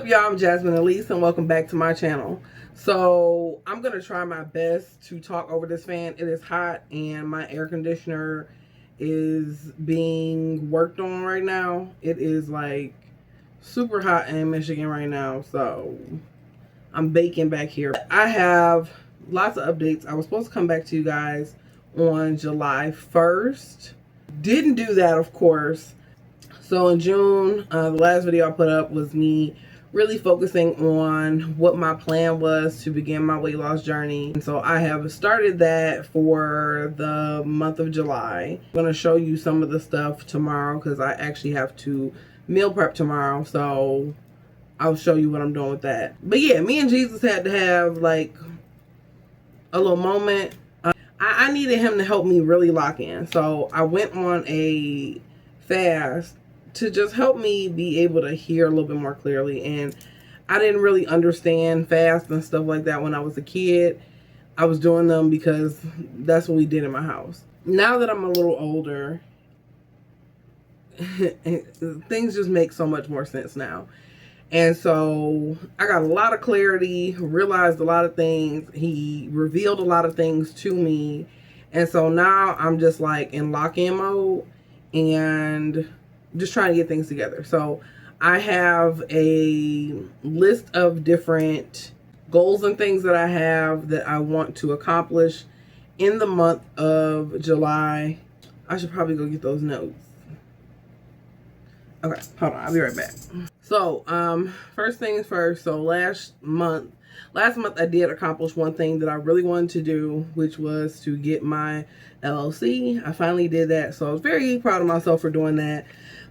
up, y'all? I'm Jasmine Elise and welcome back to my channel. So I'm gonna try my best to talk over this fan. It is hot and my air conditioner is being worked on right now. It is like super hot in Michigan right now, so I'm baking back here. I have lots of updates. I was supposed to come back to you guys on July 1st. Didn't do that, of course. So in June, the last video I put up was me really focusing on what my plan was to begin my weight loss journey. And so I have started that for the month of July. I'm going to show you some of the stuff tomorrow because I actually have to meal prep tomorrow. So I'll show you what I'm doing with that. But yeah, me and Jesus had to have like a little moment. I needed him to help me really lock in. So I went on a fast to just help me be able to hear a little bit more clearly. And I didn't really understand fast and stuff like that when I was a kid. I was doing them because that's what we did in my house. Now that I'm a little older, things just make so much more sense now. And so I got a lot of clarity, realized a lot of things. He revealed a lot of things to me. And so now I'm just like in lock-in mode and just trying to get things together. So I have a list of different goals and things that I have that I want to accomplish in the month of July. I should probably go get those notes. Okay, hold on, I'll be right back. So, first things first. So last month I did accomplish one thing that I really wanted to do, which was to get my LLC. I finally did that, so I was very proud of myself for doing that.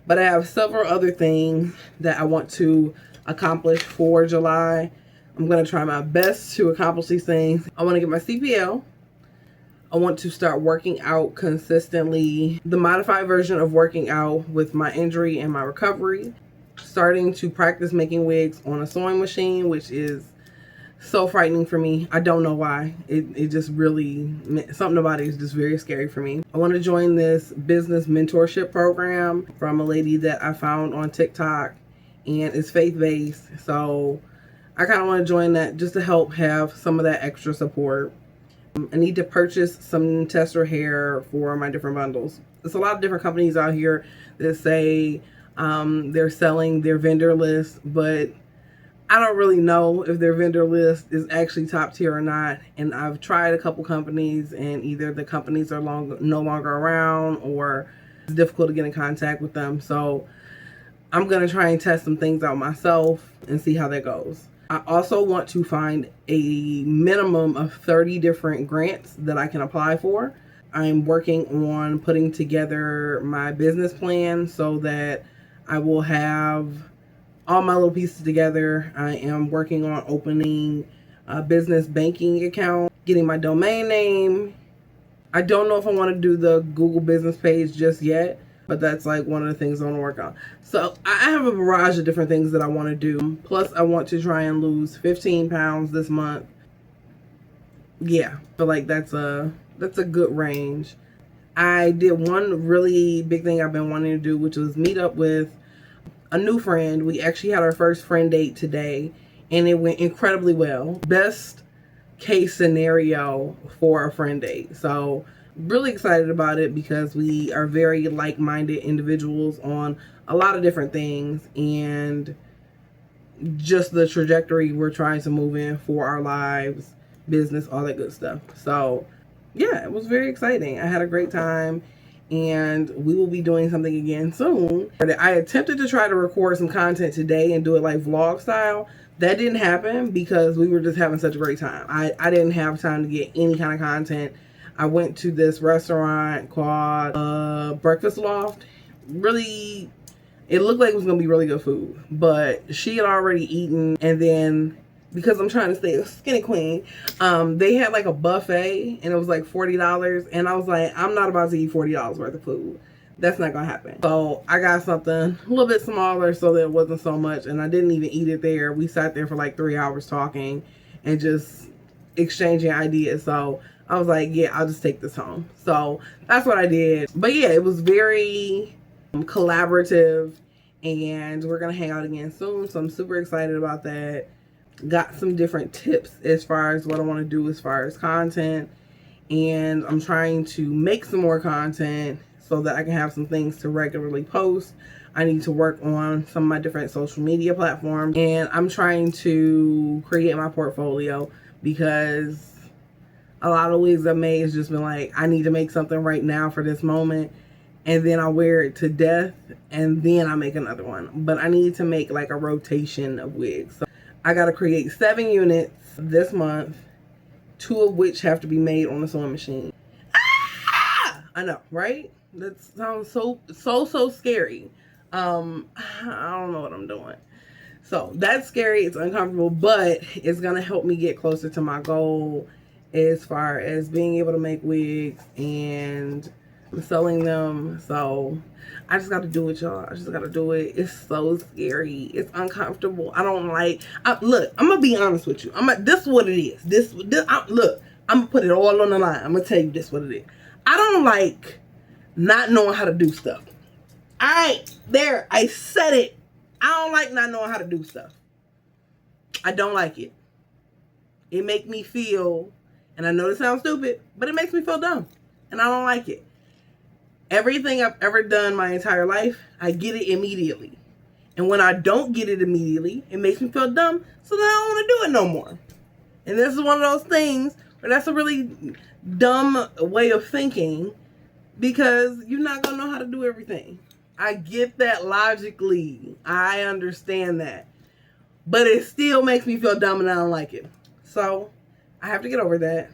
But I have several other things that I want to accomplish for July. I'm going to try my best to accomplish these things. I want to get my CPL. I want to start working out consistently. The modified version of working out with my injury and my recovery. Starting to practice making wigs on a sewing machine, which is so frightening for me. I don't know why. It just really, something about it is just very scary for me. I want to join this business mentorship program from a lady that I found on TikTok, and it's faith-based. So I kind of want to join that just to help have some of that extra support. I need to purchase some tester hair for my different bundles. There's a lot of different companies out here that say they're selling their vendor list, but I don't really know if their vendor list is actually top tier or not. And I've tried a couple companies, and either the companies are no longer around, or it's difficult to get in contact with them. So I'm going to try and test some things out myself and see how that goes. I also want to find a minimum of 30 different grants that I can apply for. I'm working on putting together my business plan so that I will have all my little pieces together. I am working on opening a business banking account, getting my domain name. I don't know if I want to do the Google business page just yet, but that's like one of the things I want to work on. So I have a barrage of different things that I want to do. Plus I want to try and lose 15 pounds this month. Yeah, I feel like that's a good range. I did one really big thing I've been wanting to do, which was meet up with a new friend. We actually had our first friend date today, and it went incredibly well. Best case scenario for a friend date. So really excited about it because we are very like-minded individuals on a lot of different things, and just the trajectory we're trying to move in for our lives, business, all that good stuff. So yeah, it was very exciting. I had a great time, and we will be doing something again soon. I attempted to try to record some content today and do it like vlog style. That didn't happen because we were just having such a great time. I didn't have time to get any kind of content. I went to this restaurant called Breakfast Loft. Really, it looked like it was going to be really good food, but she had already eaten, and then because I'm trying to stay a skinny queen, they had like a buffet, and it was like $40, and I was like, I'm not about to eat $40 worth of food. That's not gonna happen. So I got something a little bit smaller so that it wasn't so much, and I didn't even eat it there. We sat there for like 3 hours talking and just exchanging ideas. So I was like, yeah, I'll just take this home. So that's what I did. But yeah, it was very collaborative, and we're gonna hang out again soon. So I'm super excited about that. Got some different tips as far as what I want to do as far as content, and I'm trying to make some more content so that I can have some things to regularly post. I need to work on some of my different social media platforms, and I'm trying to create my portfolio, because a lot of wigs I've made has just been like, I need to make something right now for this moment, and then I wear it to death, and then I make another one. But I need to make like a rotation of wigs. So I got to create 7 units this month, 2 of which have to be made on the sewing machine. Ah! I know, right? That sounds so scary. I don't know what I'm doing. So that's scary. It's uncomfortable, but it's going to help me get closer to my goal as far as being able to make wigs and selling them. So I just got to do it, y'all. I just got to do it. It's so scary. It's uncomfortable. I don't like, look, I'm going to be honest with you. This is what it is. Look, I'm going to put it all on the line. I'm going to tell you this what it is. I don't like not knowing how to do stuff. All right, there, I said it. I don't like not knowing how to do stuff. I don't like it. It makes me feel, and I know this sounds stupid, but it makes me feel dumb, and I don't like it. Everything I've ever done my entire life, I get it immediately. And when I don't get it immediately, it makes me feel dumb, so then I don't want to do it no more. And this is one of those things where that's a really dumb way of thinking, because you're not going to know how to do everything. I get that logically. I understand that. But it still makes me feel dumb, and I don't like it. So I have to get over that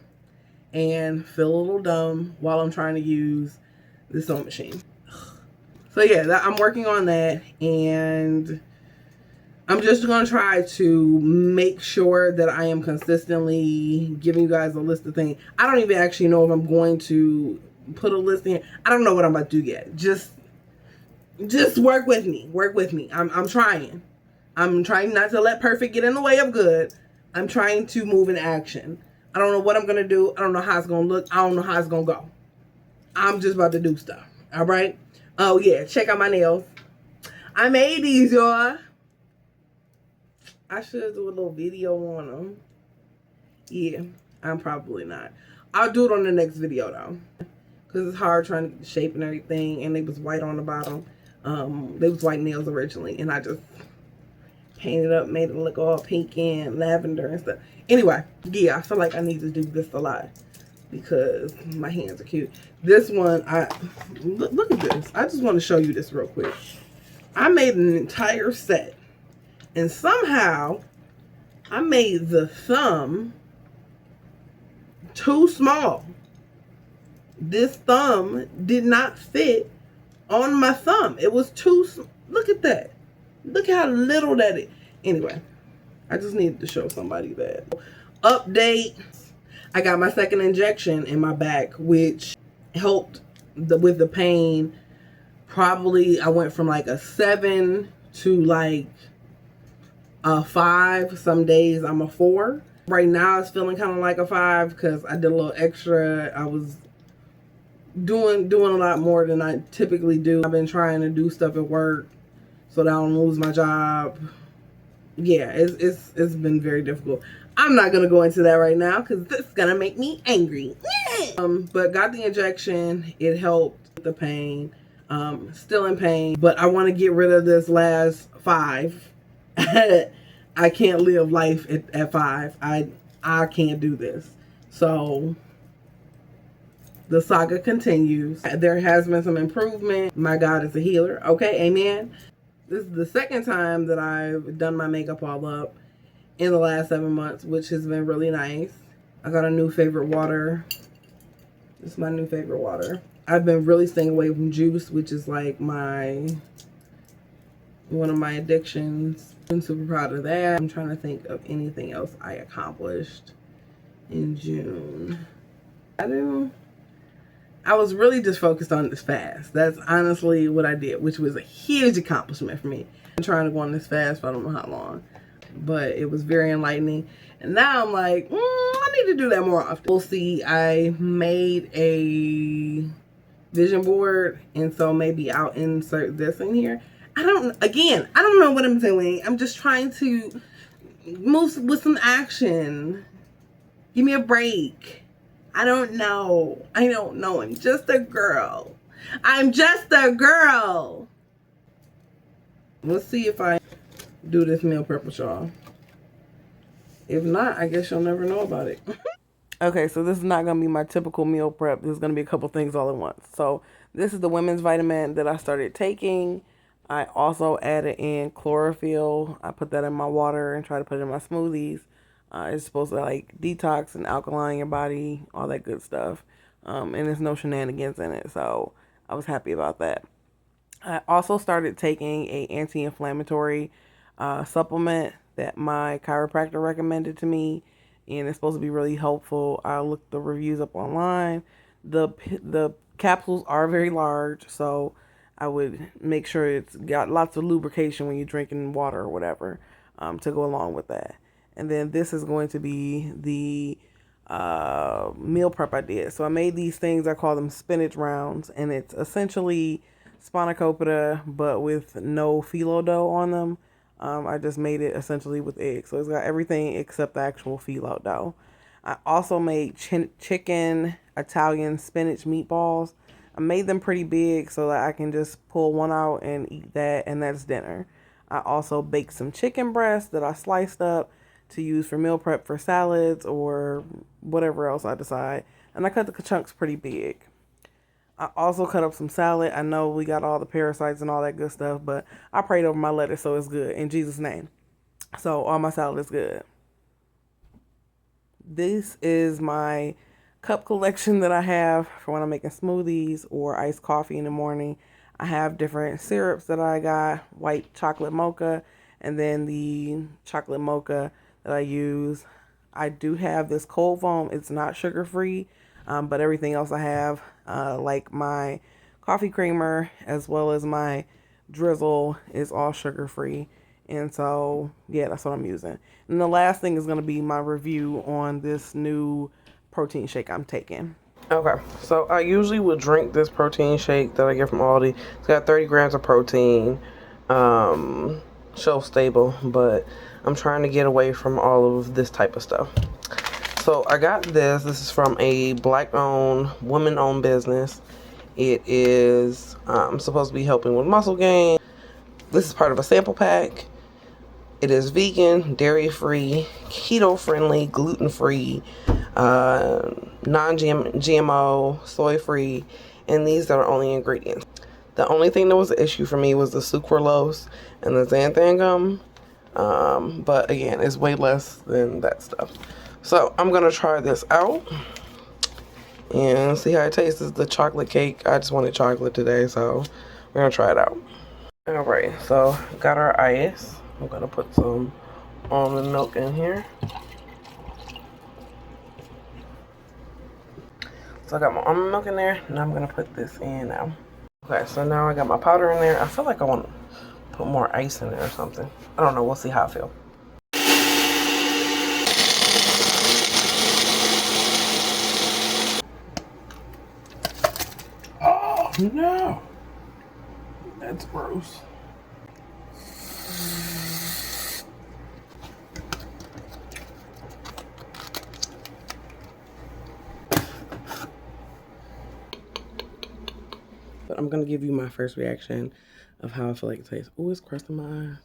and feel a little dumb while I'm trying to use the sewing machine. So yeah, I'm working on that, and I'm just going to try to make sure that I am consistently giving you guys a list of things. I don't even actually know if I'm going to put a list in. I don't know what I'm about to do yet. Just work with me. Work with me. I'm trying. I'm trying not to let perfect get in the way of good. I'm trying to move in action. I don't know what I'm going to do. I don't know how it's going to look. I don't know how it's going to go. I'm just about to do stuff. All right? Oh, yeah. Check out my nails. I made these, y'all. I should do a little video on them. Yeah. I'm probably not. I'll do it on the next video, though. Because it's hard trying to get the shape and everything. And they was white on the bottom. They was white nails originally. And I just painted up, made it look all pink and lavender and stuff. Anyway, yeah, I feel like I need to do this a lot because my hands are cute. This one, look at this. I just want to show you this real quick. I made an entire set, and somehow I made the thumb too small. This thumb did not fit on my thumb. It was too, look at that. Look how little that is. Anyway, I just needed to show somebody that. Update. I got my second injection in my back, which helped with the pain. Probably I went from like a 7 to like a 5. Some days I'm a 4. Right now it's feeling kind of like a 5 because I did a little extra. I was doing a lot more than I typically do. I've been trying to do stuff at work so that I don't lose my job. Yeah, it's been very difficult. I'm not gonna go into that right now because this is gonna make me angry. But got the injection. It helped with the pain. Still in pain, but I want to get rid of this last 5. I can't live life at 5. I can't do this. So the saga continues. There has been some improvement. My God is a healer. Okay, amen. This is the second time that I've done my makeup all up in the last 7 months, which has been really nice. I got a new favorite water. This is my new favorite water. I've been really staying away from juice, which is like one of my addictions. I'm super proud of that. I'm trying to think of anything else I accomplished in June. I was really just focused on this fast. That's honestly what I did, which was a huge accomplishment for me. I'm trying to go on this fast for I don't know how long, but it was very enlightening. And now I'm like, I need to do that more often. We'll see. I made a vision board, and so maybe I'll insert this in here. I don't know what I'm doing. I'm just trying to move with some action. Give me a break. I don't know. I'm just a girl. I'm just a girl. Let's see if I do this meal prep with y'all. If not, I guess you'll never know about it. Okay, so this is not going to be my typical meal prep. This is going to be a couple things all at once. So this is the women's vitamin that I started taking. I also added in chlorophyll. I put that in my water and try to put it in my smoothies. It's supposed to like detox and alkaline your body, all that good stuff. And there's no shenanigans in it. So I was happy about that. I also started taking a anti-inflammatory supplement that my chiropractor recommended to me, and it's supposed to be really helpful. I looked the reviews up online. The capsules are very large, so I would make sure it's got lots of lubrication when you're drinking water or whatever, to go along with that. And then this is going to be the meal prep I did. So I made these things. I call them spinach rounds, and it's essentially spanakopita, but with no phyllo dough on them. I just made it essentially with eggs. So it's got everything except the actual phyllo dough. I also made chicken Italian spinach meatballs. I made them pretty big so that I can just pull one out and eat that, and that's dinner. I also baked some chicken breasts that I sliced up to use for meal prep for salads or whatever else I decide. And I cut the chunks pretty big. I also cut up some salad. I know we got all the parasites and all that good stuff, but I prayed over my lettuce, so it's good in Jesus' name. So all my salad is good. This is my cup collection that I have for when I'm making smoothies or iced coffee in the morning. I have different syrups that I got, white chocolate mocha, and then the chocolate mocha that I use. I do have this cold foam. It's not sugar free, but everything else I have, like my coffee creamer as well as my drizzle, is all sugar free. And so, yeah, that's what I'm using. And the last thing is going to be my review on this new protein shake I'm taking. Okay, so I usually would drink this protein shake that I get from Aldi. It's got 30 grams of protein, shelf stable, but I'm trying to get away from all of this type of stuff. So I got this. This is from a black-owned, woman-owned business. It is supposed to be helping with muscle gain. This is part of a sample pack. It is vegan, dairy-free, keto-friendly, gluten-free, non-GMO, soy-free, and these are only ingredients. The only thing that was an issue for me was the sucralose and the xanthan gum, but again, it's way less than that stuff. So I'm gonna try this out and see how it tastes. This is the chocolate cake. I just wanted chocolate today, so we're gonna try it out. All right, so got our ice. I'm gonna put some almond milk in here. So I got my almond milk in there, and I'm gonna put this in now. Okay, so now I got my powder in there. I feel like I want to put more ice in there or something. I don't know. We'll see how I feel. Oh no, that's gross. But I'm gonna give you my first reaction of how I feel like it tastes. Oh, it's crusting my eyes.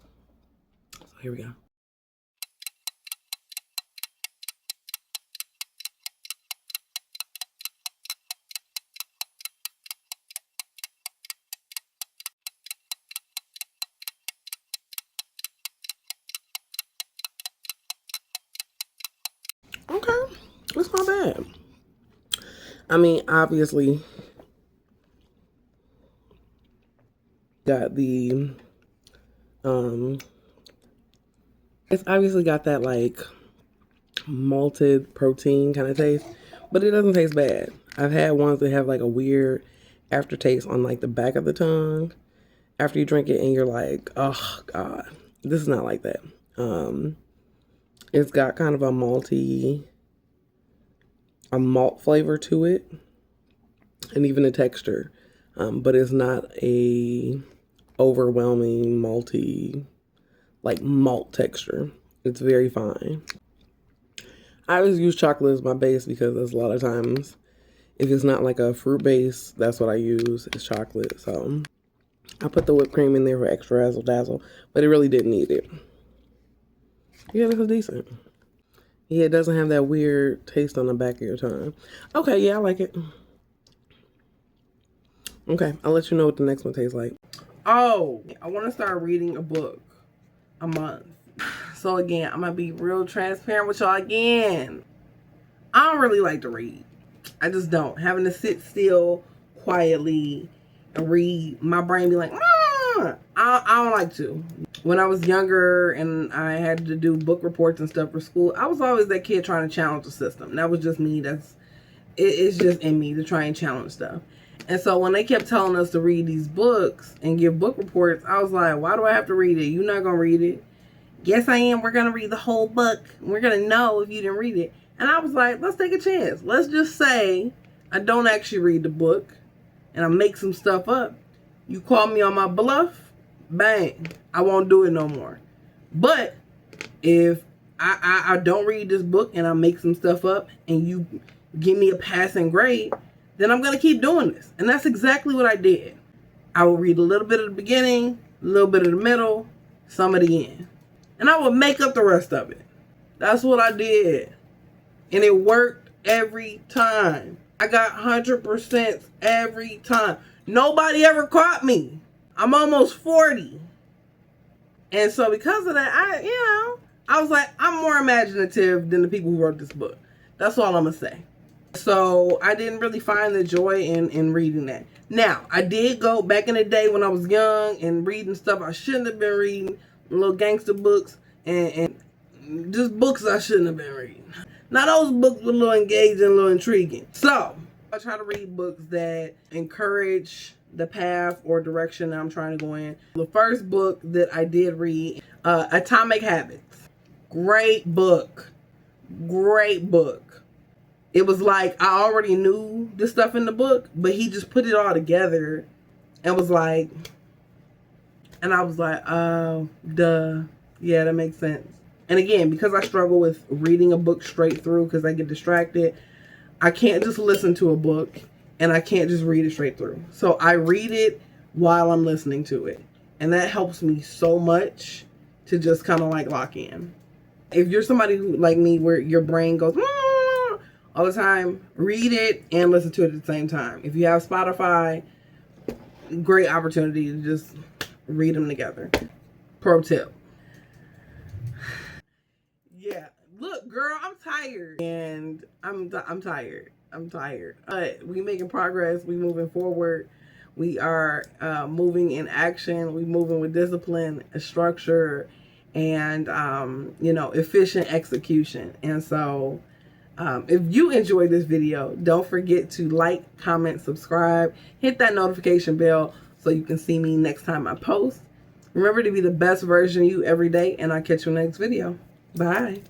So here we go. Okay, it's not bad. I mean, obviously, got the it's obviously got that like malted protein kind of taste, but it doesn't taste bad. I've had ones that have like a weird aftertaste on like the back of the tongue after you drink it, and you're like, oh god, this is not like that. It's got kind of a malt flavor to it, and even a texture, but it's not a overwhelming like malt texture. It's very fine. I always use chocolate as my base because there's a lot of times if it's not like a fruit base, that's what I use is chocolate. So I put the whipped cream in there for extra razzle dazzle, but it really didn't need it. Yeah, this is decent. Yeah, it doesn't have that weird taste on the back of your tongue. Okay, yeah, I like it. Okay, I'll let you know what the next one tastes like. Oh, I want to start reading a book a month. So again, I'm going to be real transparent with y'all again. I don't really like to read. I just don't. Having to sit still quietly and read, my brain be like, I don't like to. When I was younger and I had to do book reports and stuff for school, I was always that kid trying to challenge the system. That was just me. It's just in me to try and challenge stuff. And so when they kept telling us to read these books and give book reports, I was like, why do I have to read it? You're not going to read it. Yes, I am. We're going to read the whole book. We're going to know if you didn't read it. And I was like, let's take a chance. Let's just say I don't actually read the book and I make some stuff up. You call me on my bluff, bang, I won't do it no more. But if I don't read this book and I make some stuff up and you give me a passing grade, then I'm going to keep doing this. And that's exactly what I did. I will read a little bit of the beginning, a little bit of the middle, some of the end. And I would make up the rest of it. That's what I did. And it worked every time. I got 100% every time. Nobody ever caught me. I'm almost 40. And so because of that, I was like, I'm more imaginative than the people who wrote this book. That's all I'm going to say. So I didn't really find the joy in reading that. Now, I did go back in the day when I was young and reading stuff I shouldn't have been reading, little gangster books, and just books I shouldn't have been reading. Now, those books were a little engaging, a little intriguing. So I try to read books that encourage the path or direction that I'm trying to go in. The first book that I did read, Atomic Habits. Great book. Great book. It was like I already knew the stuff in the book, but he just put it all together and was like, and I was like, oh, duh. Yeah, that makes sense. And again, because I struggle with reading a book straight through because I get distracted, I can't just listen to a book and I can't just read it straight through. So I read it while I'm listening to it. And that helps me so much to just kind of like lock in. If you're somebody who, like me, where your brain goes all the time, read it and listen to it at the same time. If you have Spotify, great opportunity to just read them together. Pro tip. Yeah, look, girl, I'm tired, and I'm tired. I'm tired. But we making progress. We moving forward. We are moving in action. We moving with discipline, structure, and efficient execution. And so, if you enjoyed this video, don't forget to like, comment, subscribe, hit that notification bell so you can see me next time I post. Remember to be the best version of you every day, and I'll catch you in the next video. Bye.